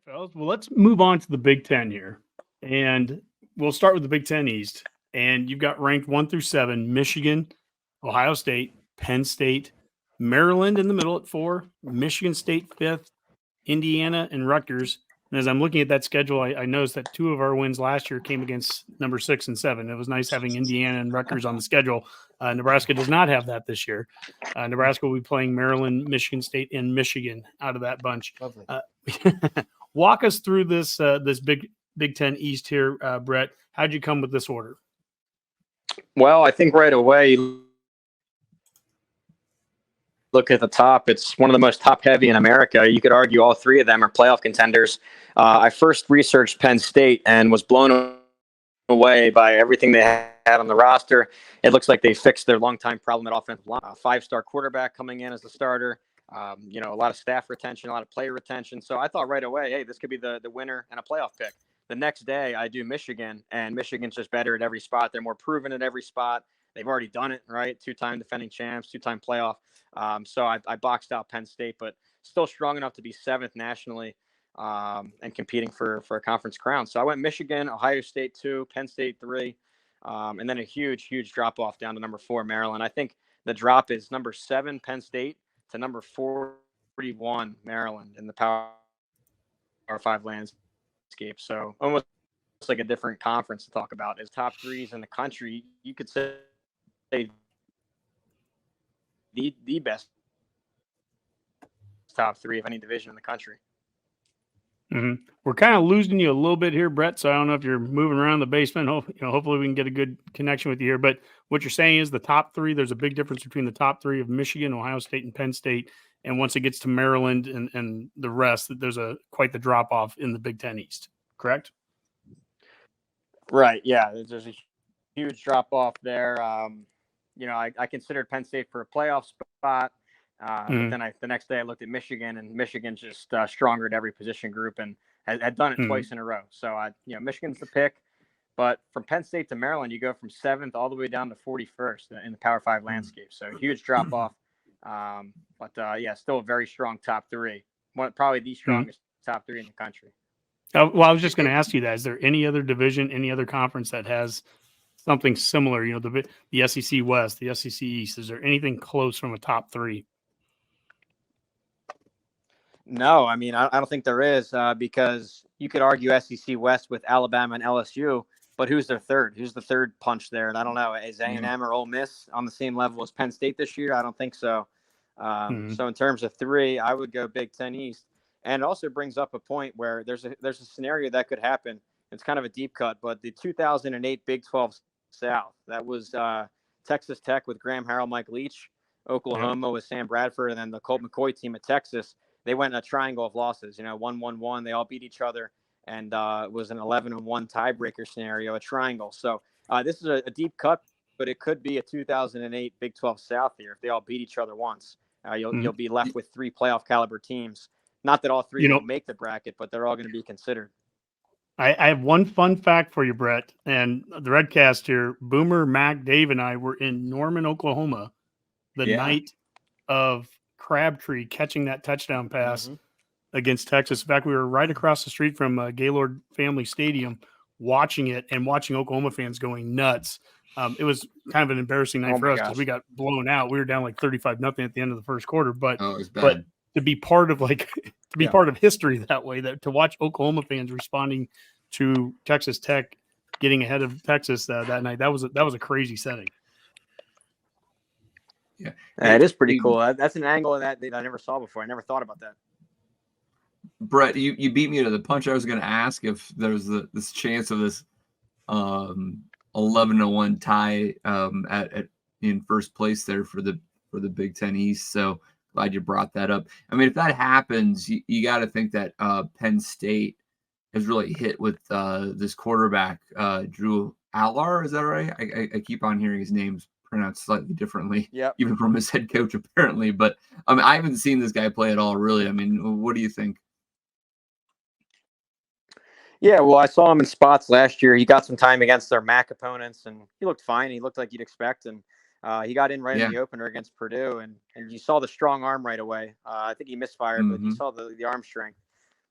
fellas. Well, let's move on to the Big Ten here. And we'll start with the Big Ten East. And you've got ranked 1 through 7 Michigan, Ohio State, Penn State, Maryland in the middle at 4, Michigan State 5th, Indiana, and Rutgers. And as I'm looking at that schedule, I noticed that 2 of our wins last year came against number 6 and 7. It was nice having Indiana and Rutgers on the schedule. Nebraska does not have that this year. Nebraska will be playing Maryland, Michigan State, and Michigan out of that bunch. Lovely. Walk us through this Big Ten East here, Brett. How'd you come with this order? Well, I think right away, look at the top. It's one of the most top-heavy in America. You could argue all 3 of them are playoff contenders. I first researched Penn State and was blown away by everything they had on the roster. It looks like they fixed their longtime problem at offensive line. A 5-star quarterback coming in as the starter. A lot of staff retention, a lot of player retention. So I thought right away, hey, this could be the winner and a playoff pick. The next day, I do Michigan, and Michigan's just better at every spot. They're more proven at every spot. They've already done it, right? 2-time defending champs, 2-time playoff. So I boxed out Penn State, but still strong enough to be 7th nationally and competing for a conference crown. So I went Michigan, Ohio State 2, Penn State 3, and then a huge drop-off down to number 4, Maryland. I think the drop is number 7, Penn State, to number 41, Maryland, in the Power 5 landscape. So almost like a different conference to talk about. Is top 3s in the country. You could say the best top 3 of any division in the country. Mm-hmm. We're kind of losing you a little bit here, Brett. So I don't know if you're moving around the basement. Hopefully we can get a good connection with you here. But what you're saying is the top 3. There's a big difference between the top 3 of Michigan, Ohio State, and Penn State. And once it gets to Maryland and the rest, there's quite the drop off in the Big Ten East. Correct? Right. Yeah. There's a huge drop off there. I considered Penn State for a playoff spot. But then the next day I looked at Michigan, and Michigan's just stronger at every position group and had done it twice in a row. So Michigan's the pick, but from Penn State to Maryland, you go from 7th all the way down to 41st in the Power 5 landscape. So huge drop off. Still a very strong top 3. Probably the strongest top 3 in the country. Well, I was just going to ask you that. Is there any other division, any other conference that has something similar? The SEC West, the SEC East. Is there anything close from a top 3? No, I mean, I don't think there is because you could argue SEC West with Alabama and LSU, but who's their third? Who's the third punch there? And I don't know. Is A&M or Ole Miss on the same level as Penn State this year? I don't think so. So in terms of 3, I would go Big Ten East. And it also brings up a point where there's a scenario that could happen. It's kind of a deep cut, but the 2008 Big 12 South, that was Texas Tech with Graham Harrell, Mike Leach, Oklahoma with Sam Bradford, and then the Colt McCoy team at Texas. They went in a triangle of losses, 1-1-1. They all beat each other, and it was an 11-1 tiebreaker scenario, a triangle. So this is a deep cut, but it could be a 2008 Big 12 South here if they all beat each other once. You'll be left with 3 playoff caliber teams. Not that all 3 will make the bracket, but they're all going to be considered. I have one fun fact for you, Brett, and the Redcast here. Boomer, Mac, Dave, and I were in Norman, Oklahoma, the night of Crabtree catching that touchdown pass against Texas. In fact, we were right across the street from Gaylord Family Stadium watching it and watching Oklahoma fans going nuts. It was kind of an embarrassing night for us because we got blown out. We were down like 35-0 at the end of the first quarter, but to be part of part of history that way, that to watch Oklahoma fans responding to Texas Tech getting ahead of Texas that night, that was a crazy setting. Yeah, it is pretty cool. That's an angle of that I never saw before. I never thought about that. Brett, you beat me to the punch. I was going to ask if there's this chance of this 11-1 tie in first place there for the Big Ten East. So glad you brought that up. I mean, if that happens, you got to think that Penn State has really hit with this quarterback, Drew Allar. Is that right? I keep on hearing his name's pronounced slightly differently, even from his head coach apparently. But I mean, I haven't seen this guy play at all, really. I mean, what do you think? Yeah, well, I saw him in spots last year. He got some time against their MAC opponents, and he looked fine. He looked like you'd expect, and he got in right in the opener against Purdue, and you saw the strong arm right away. I think he misfired, but you saw the arm strength.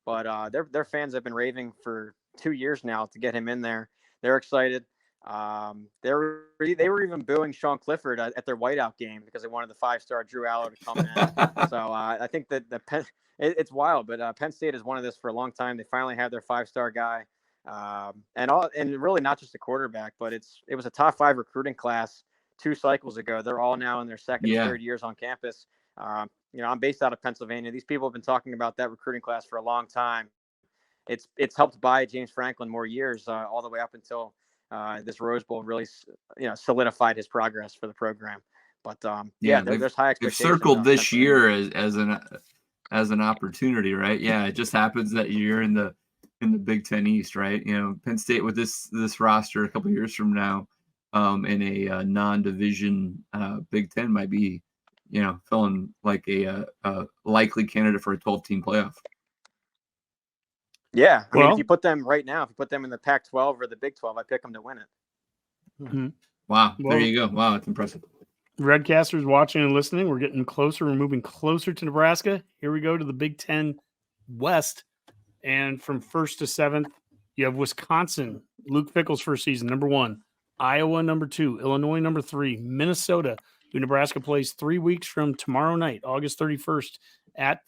but their fans have been raving for 2 years now to get him in there. They're excited. They were even booing Sean Clifford at their whiteout game because they wanted the 5-star Drew Allar to come in. So I think that it's wild, but Penn State has wanted this for a long time. They finally have their 5-star guy, and really not just a quarterback, but it was a top 5 recruiting class 2 cycles ago. They're all now in their second, third years on campus. I'm based out of Pennsylvania. These people have been talking about that recruiting class for a long time. It's helped buy James Franklin more years, all the way up until this Rose Bowl really, solidified his progress for the program. But there's high expectations. They've circled this year as an opportunity, right? Yeah, it just happens that you're in the Big Ten East, right? Penn State with this roster a couple of years from now, in a non-division Big Ten might be, feeling like a likely candidate for a 12-team playoff. Yeah, I mean, if you put them right now, if you put them in the Pac-12 or the Big 12, I pick them to win it. Mm-hmm. Wow, there you go. Wow, that's impressive. Redcasters watching and listening, we're getting closer. We're moving closer to Nebraska. Here we go to the Big Ten West. And from 1st to 7th, you have Wisconsin, Luke Fickell's first season, number 1. Iowa, number 2. Illinois, number 3. Minnesota, who Nebraska plays 3 weeks from tomorrow night, August 31st, at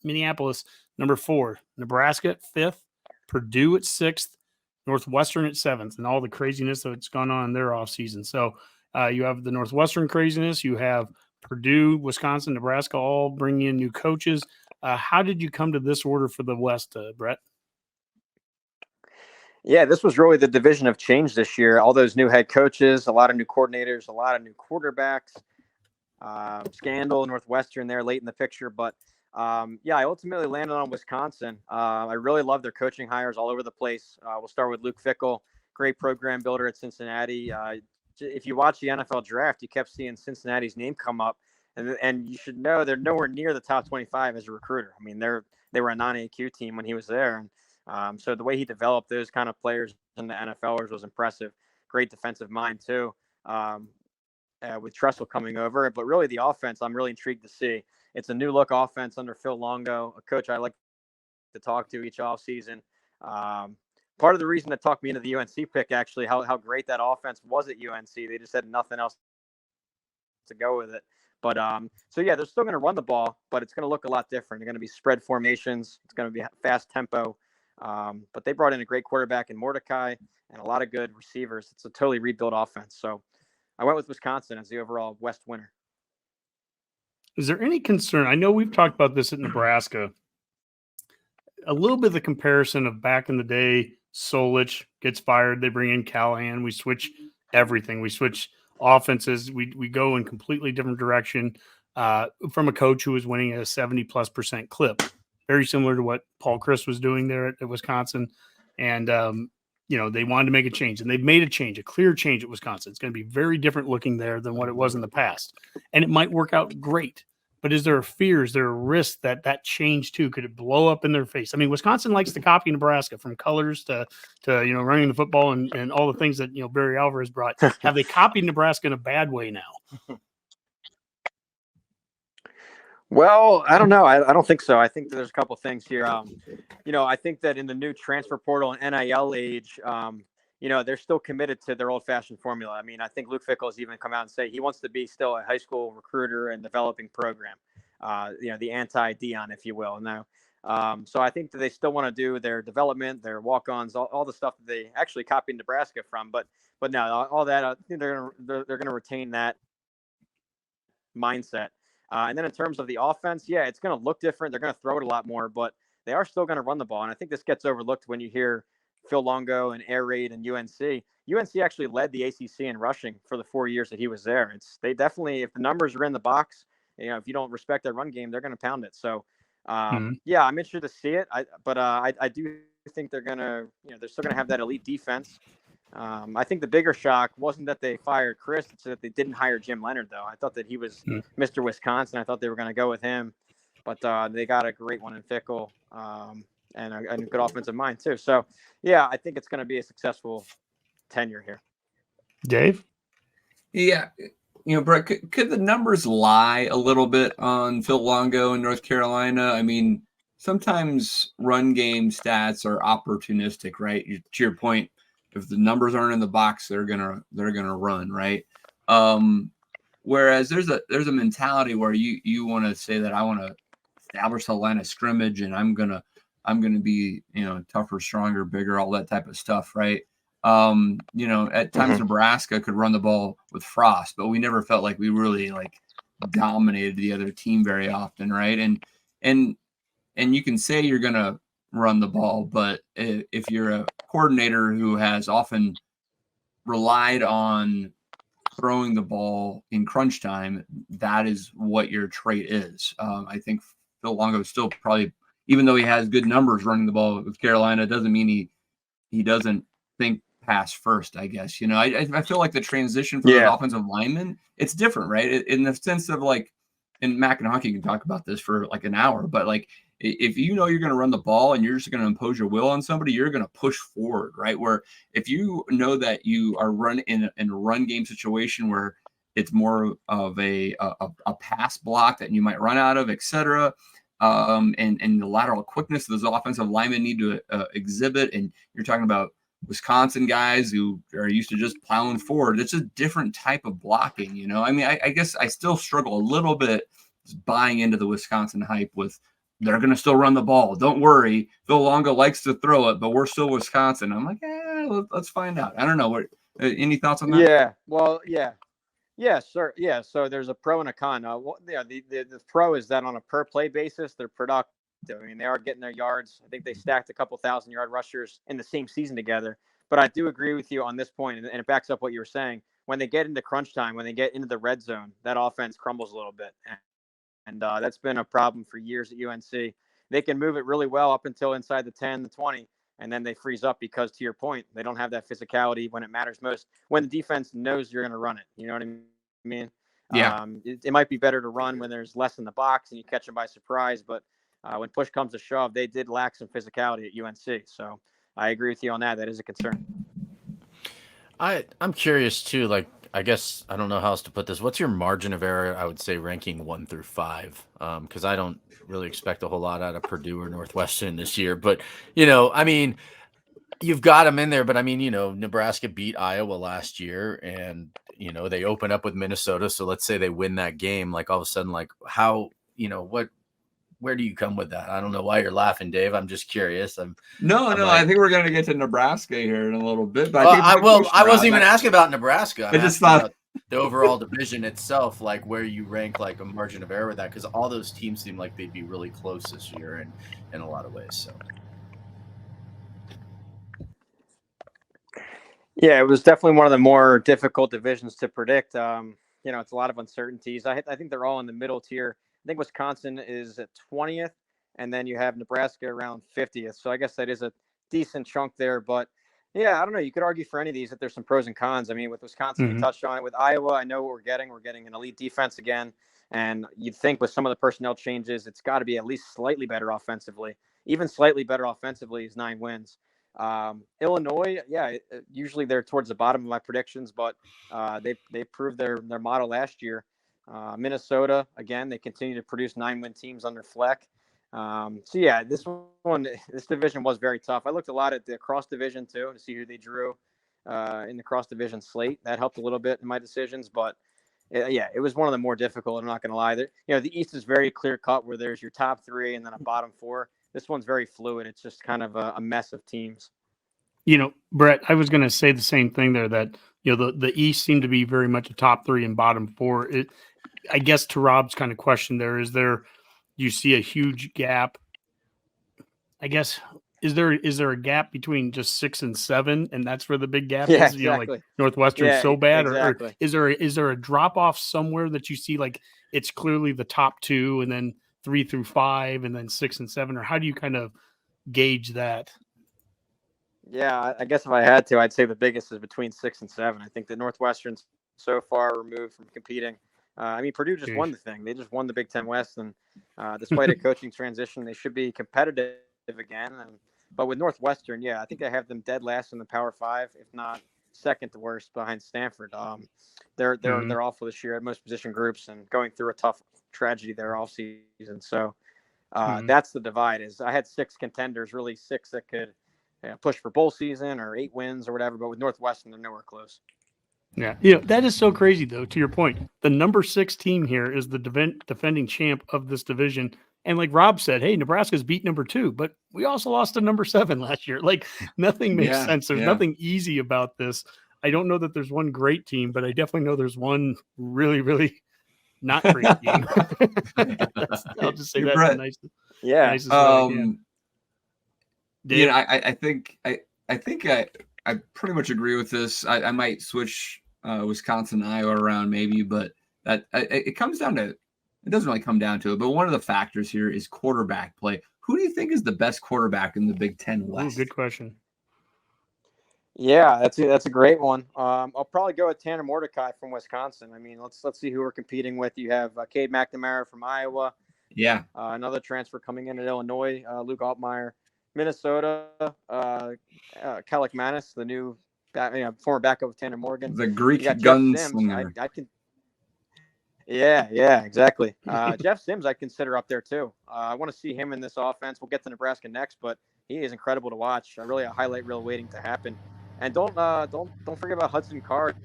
Minneapolis, number 4. Nebraska at 5th. Purdue at 6th. Northwestern at 7th. And all the craziness that's gone on in their offseason. So you have the Northwestern craziness. You have Purdue, Wisconsin, Nebraska all bringing in new coaches. How did you come to this order for the West, Brett? Yeah, this was really the division of change this year. All those new head coaches, a lot of new coordinators, a lot of new quarterbacks. Scandal, Northwestern there late in the picture. But, I ultimately landed on Wisconsin. I really love their coaching hires all over the place. We'll start with Luke Fickell, great program builder at Cincinnati. If you watch the NFL draft, you kept seeing Cincinnati's name come up. And you should know they're nowhere near the top 25 as a recruiter. I mean, they were a non-AQ team when he was there. And so the way he developed those kind of players in the NFLers was impressive. Great defensive mind, too, with Tressel coming over. But really the offense, I'm really intrigued to see. It's a new look offense under Phil Longo, a coach I like to talk to each offseason. Part of the reason that talked me into the UNC pick, actually, how great that offense was at UNC. They just had nothing else to go with it. But they're still going to run the ball, but it's going to look a lot different. They're going to be spread formations. It's going to be fast tempo. But they brought in a great quarterback in Mordecai and a lot of good receivers. It's a totally rebuilt offense. So I went with Wisconsin as the overall West winner. Is there any concern? I know we've talked about this at Nebraska. A little bit of the comparison of back in the day, Solich gets fired. They bring in Callahan. We switch everything. We switch offenses. We go in completely different direction from a coach who was winning at a 70+% clip. Very similar to what Paul Chryst was doing there at Wisconsin. And, they wanted to make a change. And they've made a change, a clear change at Wisconsin. It's going to be very different looking there than what it was in the past. And it might work out great. But is there a fear? Is there a risk that change too? Could it blow up in their face? I mean, Wisconsin likes to copy Nebraska from colors to running the football and all the things that Barry Alvarez brought. Have they copied Nebraska in a bad way now? Well, I don't know. I don't think so. I think that there's a couple things here. I think that in the new transfer portal and NIL age, they're still committed to their old-fashioned formula. I mean, I think Luke Fickell has even come out and say he wants to be still a high school recruiter and developing program, the anti-Dion, if you will. Now, so I think that they still want to do their development, their walk-ons, all the stuff that they actually copied Nebraska from. But no, all that, I think they're gonna retain that mindset. And then in terms of the offense, it's going to look different. They're going to throw it a lot more, but they are still going to run the ball. And I think this gets overlooked when you hear Phil Longo and Air Raid and UNC. UNC actually led the ACC in rushing for the 4 years that he was there. They definitely, if the numbers are in the box, if you don't respect their run game, they're going to pound it. So, I'm interested to see it. But I do think they're going to, they're still going to have that elite defense. I think the bigger shock wasn't that they fired Chryst, it's that they didn't hire Jim Leonard, though. I thought that he was Mr. Wisconsin. I thought they were going to go with him, but they got a great one in Fickell and a good offensive mind, too. So, I think it's going to be a successful tenure here. Dave? Yeah. Brett, could the numbers lie a little bit on Phil Longo in North Carolina? I mean, sometimes run game stats are opportunistic, right? To your point, if the numbers aren't in the box, they're gonna run, right? Whereas there's a mentality where you want to say that I want to establish the line of scrimmage and I'm gonna be tougher, stronger, bigger, all that type of stuff, right? At times Nebraska could run the ball with Frost, but we never felt like we really like dominated the other team very often, right? And you can say you're gonna run the ball, but if you're a coordinator who has often relied on throwing the ball in crunch time, that is what your trait is. I think Phil Longo still probably, even though he has good numbers running the ball with Carolina, doesn't mean he doesn't think pass first, I guess. I feel like the transition for those offensive linemen, it's different, right? In the sense of like, and Mac and Hockey can talk about this for like an hour, but like if you're going to run the ball and you're just going to impose your will on somebody, you're going to push forward, right? Where if you know that you are run in a run game situation where it's more of a pass block that you might run out of, et cetera, and the lateral quickness those offensive linemen need to exhibit, and you're talking about Wisconsin guys who are used to just plowing forward. It's a different type of blocking, I mean, I guess I still struggle a little bit buying into the Wisconsin hype with they're going to still run the ball. Don't worry. Phil Longo likes to throw it, but we're still Wisconsin. I'm like, let's find out. I don't know. What any thoughts on that? Yeah. Well, yeah. Yeah, sir. Yeah. So there's a pro and a con. The pro is that on a per play basis, they're productive. I mean, they are getting their yards. I think they stacked a couple 1,000-yard rushers in the same season together. But I do agree with you on this point, and it backs up what you were saying. When they get into crunch time, when they get into the red zone, that offense crumbles a little bit. And that's been a problem for years at UNC. They can move it really well up until inside the 10, the 20, and then they freeze up because, to your point, they don't have that physicality when it matters most, when the defense knows you're going to run it. You know what I mean? Yeah. It might be better to run when there's less in the box and you catch them by surprise, but when push comes to shove, they did lack some physicality at UNC. So I agree with you on that. That is a concern. I'm curious too, like, I guess I don't know how else to put this. What's your margin of error, I would say, ranking 1 through 5? Because I don't really expect a whole lot out of Purdue or Northwestern this year. But, I mean, you've got them in there. But, I mean, Nebraska beat Iowa last year and, they open up with Minnesota. So let's say they win that game. Like, all of a sudden, like, how, where do you come with that? I don't know why you're laughing, Dave. I'm just curious. No, like, I think we're going to get to Nebraska here in a little bit. But I wasn't even asking about Nebraska. I just thought about the overall division itself, like where you rank like a margin of error with that, because all those teams seem like they'd be really close this year in a lot of ways. So. Yeah, it was definitely one of the more difficult divisions to predict. It's a lot of uncertainties. I think they're all in the middle tier. I think Wisconsin is at 20th, and then you have Nebraska around 50th. So I guess that is a decent chunk there. But yeah, I don't know. You could argue for any of these that there's some pros and cons. I mean, with Wisconsin, we touched on it. With Iowa, I know what we're getting. We're getting an elite defense again. And you'd think with some of the personnel changes, it's got to be at least slightly better offensively. Even slightly better offensively is 9 wins. Illinois, usually they're towards the bottom of my predictions, but they proved their model last year. Minnesota, again, they continue to produce 9-win teams under Fleck. This division was very tough. I looked a lot at the cross division too to see who they drew in the cross division slate. That helped a little bit in my decisions, but it was one of the more difficult. I'm not going to lie. The East is very clear cut where there's your top 3 and then a bottom 4. This one's very fluid. It's just kind of a mess of teams. Brett, I was going to say the same thing there, that, the East seemed to be very much a top 3 and bottom 4. I guess to Rob's kind of question there, you see a huge gap? I guess, is there a gap between just 6 and 7, and that's where the big gap is? Exactly. Like Northwestern's so bad, exactly. or is there a drop off somewhere that you see like it's clearly the top 2 and then 3 through 5 and then 6 and 7, or how do you kind of gauge that? Yeah, I guess if I had to, I'd say the biggest is between 6 and 7. I think that Northwestern's so far removed from competing. Purdue just won the thing. They just won the Big Ten West, and despite a coaching transition, they should be competitive again. But with Northwestern, I think I have them dead last in the Power 5, if not second to worst behind Stanford. They're awful this year at most position groups and going through a tough tragedy there all season. So That's the divide. Is I had 6 contenders, really 6 that could push for bowl season or 8 wins or whatever. But with Northwestern, they're nowhere close. Yeah, that is so crazy though. To your point, the number 6 team here is the defending champ of this division, and like Rob said, hey, Nebraska's beat number 2, but we also lost to number 7 last year. Like nothing makes sense. There's nothing easy about this. I don't know that there's one great team, but I definitely know there's one really, really not great team. I'll just say that's nicest way I can. I think I pretty much agree with this. I might switch Wisconsin, Iowa around maybe, but it comes down to, it doesn't really come down to it, but one of the factors here is quarterback play. Who do you think is the best quarterback in the Big Ten West? Good question. Yeah, that's a great one. I'll probably go with Tanner Mordecai from Wisconsin. I mean, let's see who we're competing with. You have Cade McNamara from Iowa. Yeah. Another transfer coming in at Illinois, Luke Altmaier. Minnesota, Kellick Manis, the new former backup of Tanner Morgan. The Greek gunslinger. I can. Yeah, exactly. Jeff Sims, I consider up there too. I want to see him in this offense. We'll get to Nebraska next, but he is incredible to watch. Really a highlight reel waiting to happen. And don't forget about Hudson Card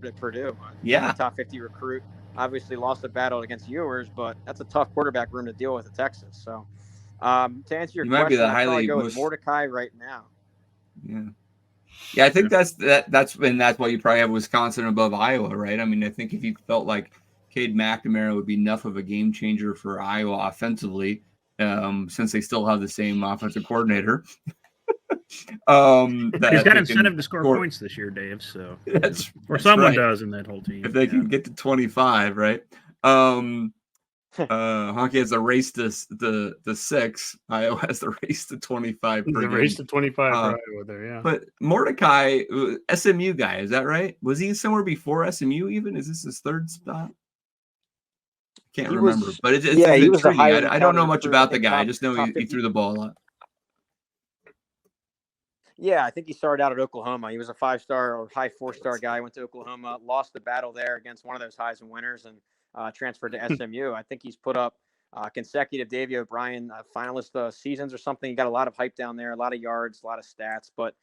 at Purdue. Yeah, top 50 recruit. Obviously lost the battle against Ewers, but that's a tough quarterback room to deal with at Texas. So, to answer your question, I'd probably go with Mordecai right now. Yeah, I think that's why you probably have Wisconsin above Iowa, right? I mean, I think if you felt like Cade McNamara would be enough of a game changer for Iowa offensively, since they still have the same offensive coordinator. He's got incentive to score points this year, Dave. So someone does in that whole team. If they can get to 25, right? Honky has the race to the 6. Iowa has the race to 25. The race to 25 for Iowa there, yeah. But Mordecai, SMU guy, is that right? Was he somewhere before SMU even? Is this his 3rd stop? Can't remember. But it's he was I don't know much about the guy. I just know he threw the ball a lot. Yeah, I think he started out at Oklahoma. He was a 5-star or high 4-star guy. Went to Oklahoma, lost the battle there against one of those Heisman winners, and transferred to SMU. I think he's put up consecutive Davey O'Brien finalist seasons or something. He got a lot of hype down there, a lot of yards, a lot of stats. But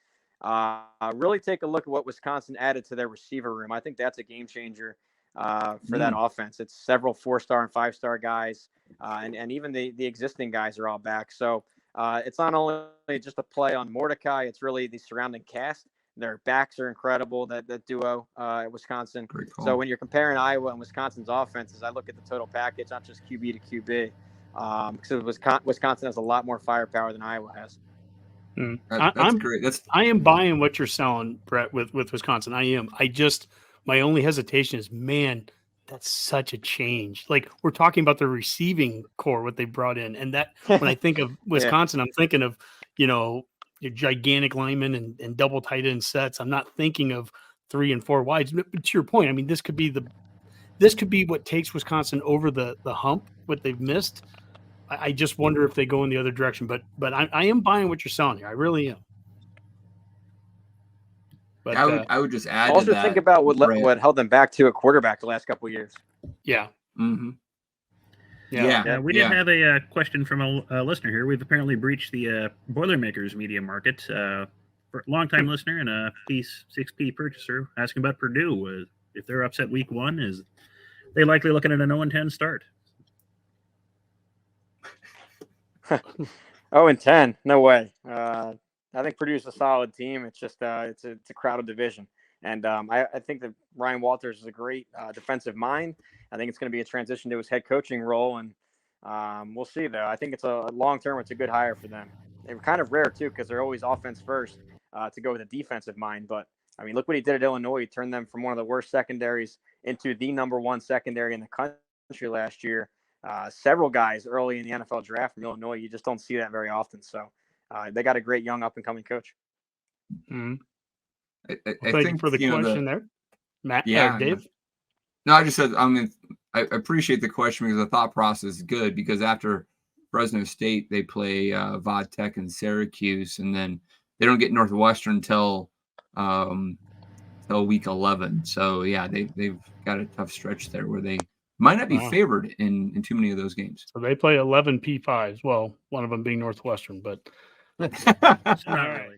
really take a look at what Wisconsin added to their receiver room. I think that's a game changer for that offense. It's several 4-star and 5-star guys, and even the existing guys are all back. So it's not only just a play on Mordecai, it's really the surrounding cast. Their backs are incredible, that duo at Wisconsin. Cool. So when you're comparing Iowa and Wisconsin's offenses, I look at the total package, not just QB to QB, because Wisconsin has a lot more firepower than Iowa has. That's great. I am buying what you're selling, Brett, with Wisconsin. I am. My only hesitation is, man, that's such a change. Like, we're talking about the receiving core, what they brought in. And that, when I think of Wisconsin, I'm thinking of, your gigantic linemen and double tight end sets. I'm not thinking of 3 and 4 wides. But to your point, I mean, this could be what takes Wisconsin over the hump, what they've missed. I just wonder if they go in the other direction. But I am buying what you're selling here. I really am. But I would just add also to that, think about what held them back to a quarterback the last couple of years. Yeah. Mm-hmm. Yeah. We did have a question from a listener here. We've apparently breached the Boilermakers media market. For a longtime listener and a P6P purchaser asking about Purdue. If they're upset week 1, is they likely looking at an 0-10 start? 0-10, no way. I think Purdue's a solid team. It's just it's a crowded division, and I think that Ryan Walters is a great defensive mind. I think it's going to be a transition to his head coaching role, and we'll see though. I think it's a long term. It's a good hire for them. They're kind of rare too because they're always offense first to go with a defensive mind. But I mean, look what he did at Illinois. He turned them from one of the worst secondaries into the number 1 secondary in the country last year. Several guys early in the NFL draft from Illinois. You just don't see that very often. So. They got a great young up-and-coming coach. Mm-hmm. Thank you for the question there, Matt. Yeah, Dave. No, I just said I appreciate the question because the thought process is good. Because after Fresno State, they play Vodtech and Syracuse, and then they don't get Northwestern until week 11. So yeah, they've got a tough stretch there where they Might not be favored in too many of those games. So they play 11 P5s. Well, one of them being Northwestern, but not really.